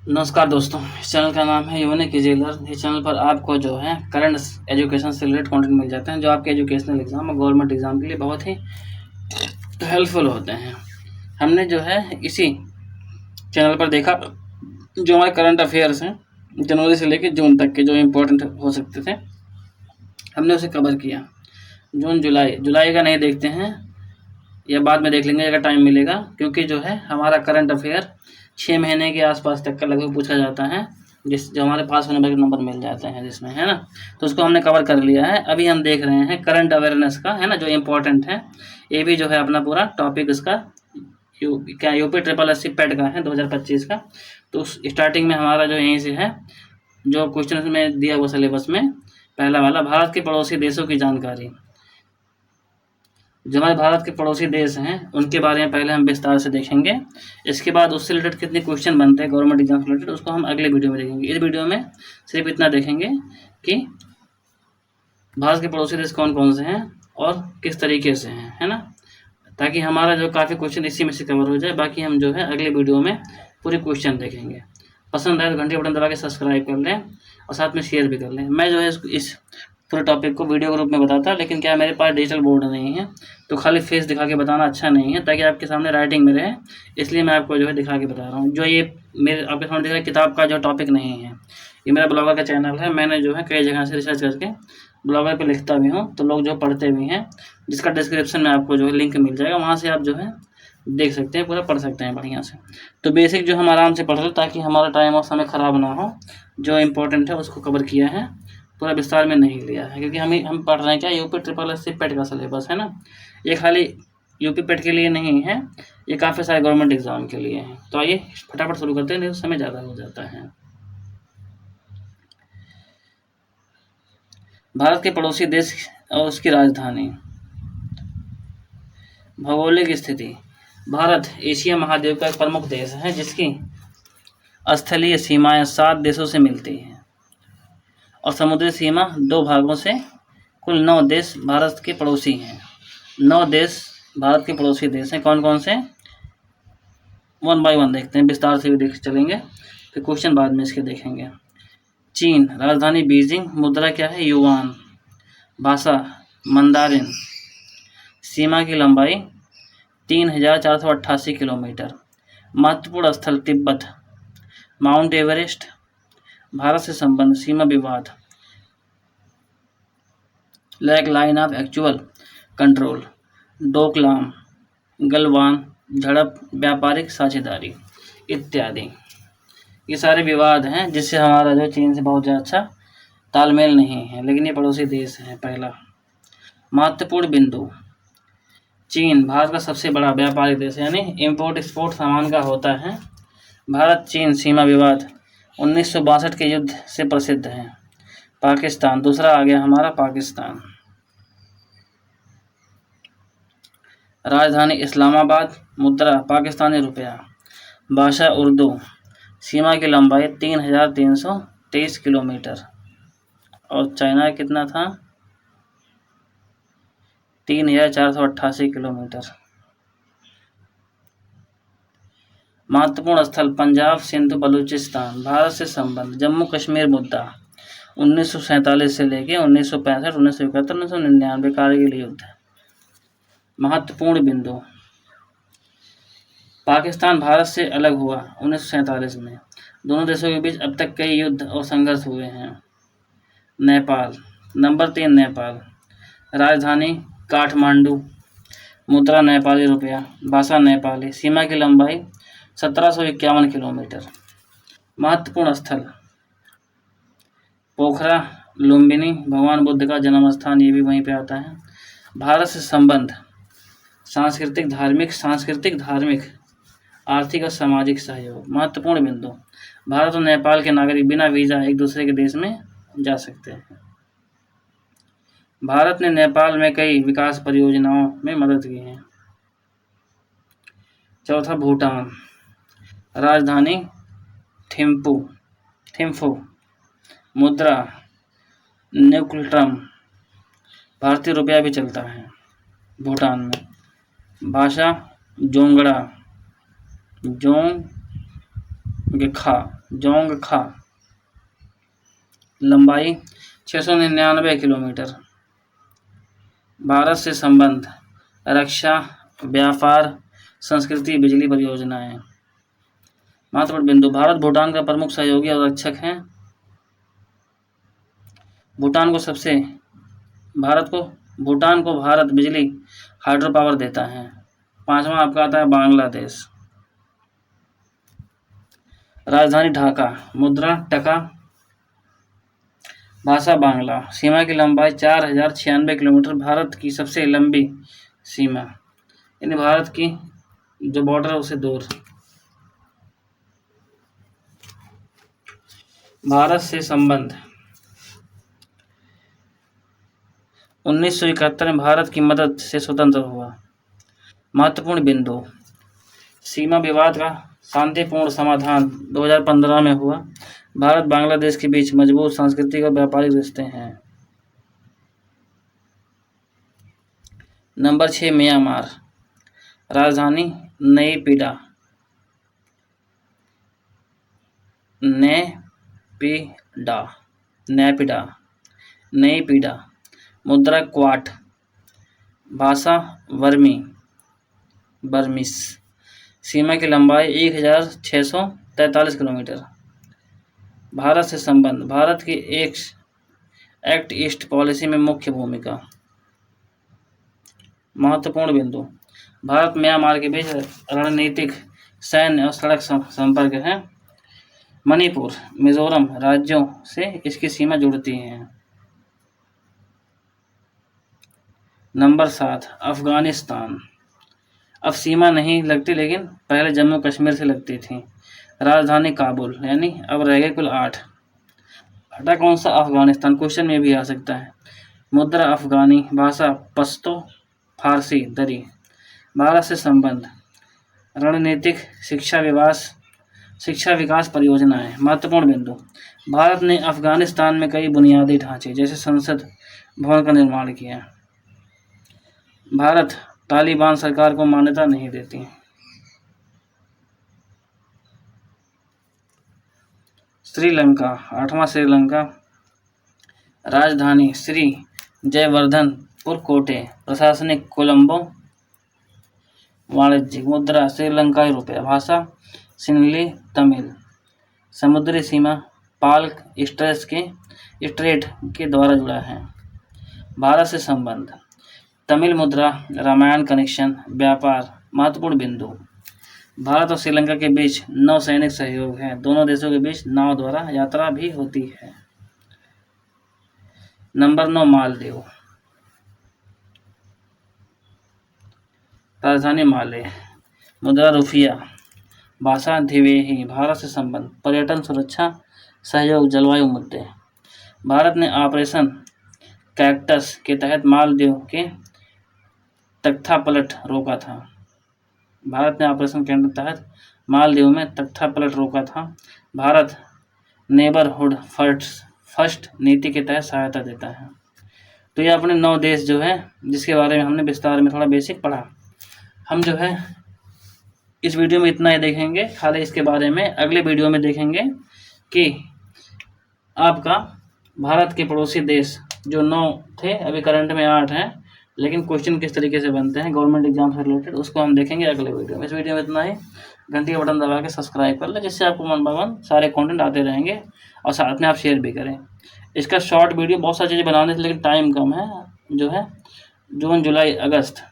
नमस्कार दोस्तों, इस चैनल का नाम है यूनिक इजीलर। इस चैनल पर आपको जो है करंट एजुकेशन से रिलेटेड कंटेंट मिल जाते हैं जो आपके एजुकेशनल एग्जाम और गवर्नमेंट एग्जाम के लिए बहुत ही हेल्पफुल होते हैं। हमने जो है इसी चैनल पर देखा जो हमारे करंट अफेयर्स हैं जनवरी से लेकर जून तक के जो इम्पोर्टेंट हो सकते थे, हमने उसे कवर किया। जून जुलाई का नहीं देखते हैं या बाद में देख लेंगे अगर टाइम मिलेगा, क्योंकि जो है हमारा करंट अफेयर 6 महीने के आसपास तक का लगभग पूछा जाता है, जो हमारे पास होने पर नंबर मिल जाते हैं जिसमें, है ना। तो उसको हमने कवर कर लिया है। अभी हम देख रहे हैं करंट अवेयरनेस का, है ना, जो इम्पोर्टेंट है। ये भी जो है अपना पूरा टॉपिक उसका यूपी ट्रिपल एस सी पेट का है 2025 का। तो स्टार्टिंग में हमारा जो यहीं से है, जो क्वेश्चन में दिया हुआ सिलेबस में, पहला वाला भारत के पड़ोसी देशों की जानकारी। जो हमारे भारत के पड़ोसी देश हैं उनके बारे में पहले हम विस्तार से देखेंगे। इसके बाद उससे रिलेटेड कितने क्वेश्चन बनते हैं गवर्नमेंट एग्जाम से रिलेटेड, उसको हम अगले वीडियो में देखेंगे। इस वीडियो में सिर्फ इतना देखेंगे कि भारत के पड़ोसी देश कौन कौन से हैं और किस तरीके से हैं, है ना, ताकि हमारा जो काफ़ी क्वेश्चन इसी में से कवर हो जाए। बाकी हम जो है अगले वीडियो में पूरे क्वेश्चन देखेंगे। पसंद आए तो घंटे बटन दबा के सब्सक्राइब कर लें और साथ में शेयर भी कर लें। मैं जो है इस पूरे टॉपिक को वीडियो के रूप में बताता, लेकिन क्या मेरे पास डिजिटल बोर्ड नहीं है, तो खाली फेस दिखा के बताना अच्छा नहीं है, ताकि आपके सामने राइटिंग में रहे। इसलिए मैं आपको जो है दिखा के बता रहा हूँ। जो ये मेरे आपके सामने दिख रहा है किताब का जो टॉपिक नहीं है, ये मेरा ब्लॉगर का चैनल है। मैंने जो है कई जगह से रिसर्च करके ब्लॉगर पे लिखता भी हूँ, तो लोग जो पढ़ते भी हैं, जिसका डिस्क्रिप्शन में आपको जो है लिंक मिल जाएगा, वहाँ से आप जो है देख सकते हैं, पूरा पढ़ सकते हैं बढ़िया से। तो बेसिक जो हम आराम से पढ़ रहे, ताकि हमारा टाइम और समय ख़राब ना हो। जो इम्पोर्टेंट है उसको कवर किया है, पूरा विस्तार में नहीं लिया है, क्योंकि हम पढ़ रहे हैं क्या, यूपी ट्रिपल एस सी पेट का सिलेबस, है ना। ये खाली यूपी पेट के लिए नहीं है, ये काफ़ी सारे गवर्नमेंट एग्जाम के लिए है। तो आइए फटाफट शुरू करते हैं, नहीं तो समय ज़्यादा हो जाता है। भारत के पड़ोसी देश और उसकी राजधानी। भौगोलिक स्थिति। भारत एशिया महाद्वीप का एक प्रमुख देश है, जिसकी स्थलीय सीमाएं 7 देशों से मिलती हैं और समुद्री सीमा 2 भागों से। कुल 9 देश भारत के पड़ोसी हैं। 9 देश भारत के पड़ोसी देश हैं। कौन कौन से, वन बाय वन देखते हैं, विस्तार से भी देख चलेंगे, फिर क्वेश्चन बाद में इसके देखेंगे। चीन, राजधानी बीजिंग, मुद्रा क्या है, युआन, भाषा मंदारिन, सीमा की लंबाई 3488 किलोमीटर, महत्वपूर्ण स्थल तिब्बत, माउंट एवरेस्ट, भारत से संबंध, सीमा विवाद, LAC line of actual control, Doklam, Galwan, झड़प, व्यापारिक साझेदारी इत्यादि। ये सारे विवाद हैं जिससे हमारा जो चीन से बहुत ज़्यादा अच्छा तालमेल नहीं है, लेकिन ये पड़ोसी देश है। पहला महत्वपूर्ण बिंदु, चीन भारत का सबसे बड़ा व्यापारिक देश है, यानी इम्पोर्ट एक्सपोर्ट सामान का होता है। भारत चीन सीमा विवाद 1962 के युद्ध से प्रसिद्ध है। पाकिस्तान, दूसरा आ गया हमारा पाकिस्तान। राजधानी इस्लामाबाद, मुद्रा पाकिस्तानी रुपया, भाषा उर्दू, सीमा की लंबाई 3323 किलोमीटर, और चाइना कितना था, 3488 किलोमीटर। महत्वपूर्ण स्थल पंजाब, सिंध, बलूचिस्तान, भारत से संबंध, जम्मू कश्मीर मुद्दा 1947 से लेके 1965, 1971, 1999 कारगिल युद्ध। महत्वपूर्ण बिंदु, पाकिस्तान भारत से अलग हुआ 1947 में। दोनों देशों के बीच अब तक कई युद्ध और संघर्ष हुए हैं। नेपाल, नंबर 3 नेपाल, राजधानी काठमांडू, मुद्रा नेपाली रुपया, भाषा नेपाली, सीमा की लंबाई 1751 किलोमीटर। महत्वपूर्ण स्थल पोखरा, लुम्बिनी, भगवान बुद्ध का जन्म स्थान, ये भी वहीं पे आता है। भारत से संबंध, सांस्कृतिक धार्मिक, आर्थिक और सामाजिक सहयोग। महत्वपूर्ण बिंदु, भारत और नेपाल के नागरिक बिना वीज़ा एक दूसरे के देश में जा सकते हैं। भारत ने नेपाल में कई विकास परियोजनाओं में मदद की है। चौथा भूटान, राजधानी थिम्फू, मुद्रा न्यूक्लिट्रम, भारतीय रुपया भी चलता है भूटान में। भाषा जोंगड़ा, खा, जोंग खा, लंबाई 699 किलोमीटर। भारत से संबंध, रक्षा, व्यापार, संस्कृति, बिजली परियोजनाएं। महत्वपूर्ण बिंदु, भारत भूटान का प्रमुख सहयोगी और रक्षक है। भूटान को भारत बिजली हाइड्रो पावर देता है। 5वां आपका आता है बांग्लादेश। राजधानी ढाका, मुद्रा टका, भाषा बांग्ला। सीमा की लंबाई 4096 किलोमीटर, भारत की सबसे लंबी सीमा, यानी भारत की जो बॉर्डर है उसे दूर। भारत से संबंध, 1971 में भारत की मदद से स्वतंत्र हुआ। महत्वपूर्ण बिंदु, सीमा विवाद का शांतिपूर्ण समाधान 2015 में हुआ। भारत बांग्लादेश के बीच मजबूत सांस्कृतिक और व्यापारिक रिश्ते हैं। नंबर 6 म्यांमार, राजधानी नयपीडा, नयपीडा, मुद्रा क्वाट, भाषा बर्मीस। सीमा की लंबाई 1643 किलोमीटर। भारत से संबंध, भारत की एक्ट ईस्ट पॉलिसी में मुख्य भूमिका। महत्वपूर्ण बिंदु, भारत म्यांमार के बीच रणनीतिक, सैन्य और सड़क संपर्क है। मणिपुर, मिजोरम राज्यों से इसकी सीमा जुड़ती है। नंबर 7 अफगानिस्तान, अब सीमा नहीं लगती लेकिन पहले जम्मू कश्मीर से लगती थी। राजधानी काबुल, यानी अब रह गए कुल 8। हटा कौन सा? अफगानिस्तान, क्वेश्चन में भी आ सकता है। मुद्रा अफगानी, भाषा पश्तो, फारसी दरी। भारत से संबंध, रणनीतिक, शिक्षा विकास परियोजनाएं। महत्वपूर्ण बिंदु, भारत ने अफगानिस्तान में कई बुनियादी ढांचे जैसे संसद भवन का निर्माण किया। भारत तालिबान सरकार को मान्यता नहीं देती। श्रीलंका, 8वां श्रीलंका, राजधानी श्री जयवर्धनपुर कोटे, प्रशासनिक कोलंबो, वाणिज्यिक, मुद्रा श्रीलंकाई रुपया, भाषा सिंहली तमिल। समुद्री सीमा पाल्क स्ट्रेट के द्वारा जुड़ा है। भारत से संबंध, तमिल मुद्रा, रामायण कनेक्शन, व्यापार। महत्वपूर्ण बिंदु, भारत और श्रीलंका के बीच नौसैनिक सहयोग है। दोनों देशों के बीच नाव द्वारा यात्रा भी होती है। नंबर 9 मालदीव, राजधानी माले, मुद्रा रुपया, भाषा धिवेही। भारत से संबंध, पर्यटन, सुरक्षा, सहयोग, जलवायु मुद्दे। भारत ने ऑपरेशन कैक्टस के तहत मालदीव के तख्तापलट रोका था। भारत ने ऑपरेशन कैक्टस के तहत मालदीव में तख्तापलट रोका था। भारत नेबरहुड फर्स्ट नीति के तहत सहायता देता है। तो ये अपने 9 देश जो है जिसके बारे में हमने विस्तार में थोड़ा बेसिक पढ़ा। हम जो है इस वीडियो में इतना ही देखेंगे, खाली इसके बारे में अगले वीडियो में देखेंगे कि आपका भारत के पड़ोसी देश जो 9 थे, अभी करंट में 8 हैं, लेकिन क्वेश्चन किस तरीके से बनते हैं गवर्नमेंट एग्जाम से रिलेटेड, उसको हम देखेंगे अगले वीडियो में। इस वीडियो में इतना ही। घंटी का बटन दबा के सब्सक्राइब कर लें, जिससे आपको मन बाय मन सारे कंटेंट आते रहेंगे और साथ में आप शेयर भी करें। इसका शॉर्ट वीडियो बहुत सारी चीज़ें बनाने से, लेकिन टाइम कम है। जो है जून, जुलाई, अगस्त,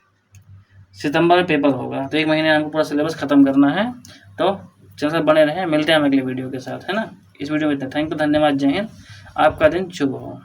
सितंबर में पेपर होगा, तो 1 महीने हमको पूरा सिलेबस खत्म करना है। तो चैनल से बने रहें, मिलते हैं हम अगले वीडियो के साथ, है ना। इस वीडियो में इतना। थैंक यू, धन्यवाद, जय हिंद। आपका दिन शुभ हो।